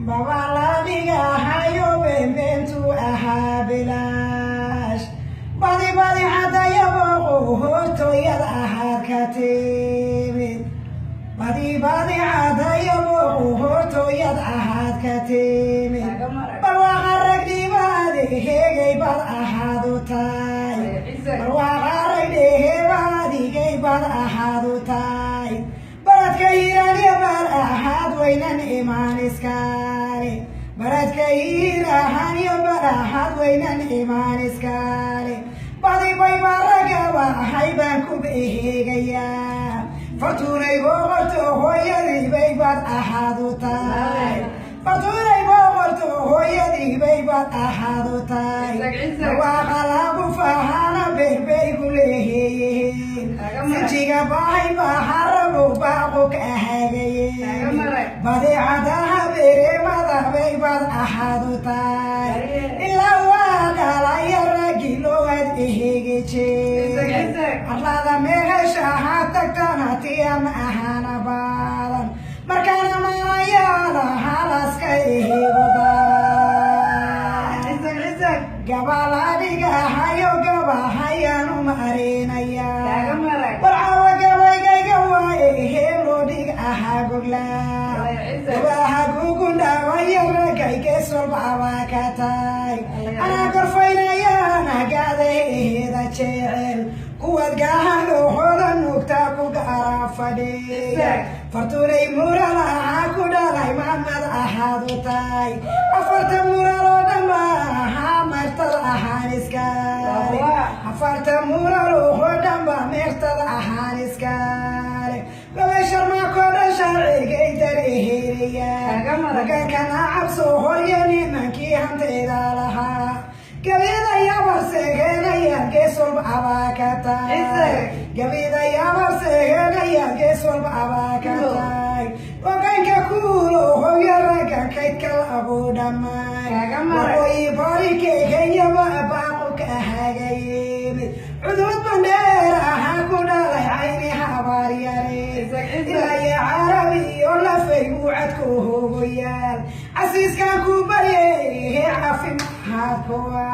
babaladiga hayo benbentu ahabilash badi hadayabo hotoyad ahadkatimid badi hadayabo hotoyad ahadkatimid barwaqaragdibadi hegay bad ahadutay barwaqaragdibadi bad ahadutay baradka hiraniya bad ahad waynan iman iskale baradka hiraniya bad ahad waynan iman iskale badi bay baraga waxay baan ku behegaya fatunay boqorto hooyadii bay bad ahadutay fatunay boqorto hooyadii bay bad ahadutay waaqalagu fahana berbey ku leeyihiin sijiga bahay baharabu baaqu ka ahagayeen badeecadaha beeremada bay bad ahadutay ilaa waa dhalaya raggi looad ehegejeen arlada meesha ha tagtana tiyan ahana badan markaana manayaala halaska ehegoda gabaladiga hayo gabahayaanu marinaya warcawa gabaygayga waaye heelodhig ahaa gogla gabaha gugundhawaya ragaygesolbaba ka tay anaa gorfaynayana gaada eheeda jecel kuwad gaahado hodan nugtaa ku gaara fadhiy fartunay muralaha ku dhalay mamad ahadutay afarta muraloo dhama ahaa meertada ahaan iskale afarta muraloo dhamba meertada ahaan iskale gabay sharmaakoo dhan sharcigay dareheriya magankana cabso horya nimankii hantayda lahaa gabida yabarsegenaya geesolba abaakatay gabida yabarsegenaya geesolba abaakatay waganka kuulo hoya raga kaydka lagu dhamay waqooyi barikeegayaba baaqu ka hagayimid cudud bandheer ahaa ku dhalay cayni habaryare ilaayo carabi iyo lafay buucadku hogoyaal casiiskan ku baryay caafimaadkuwa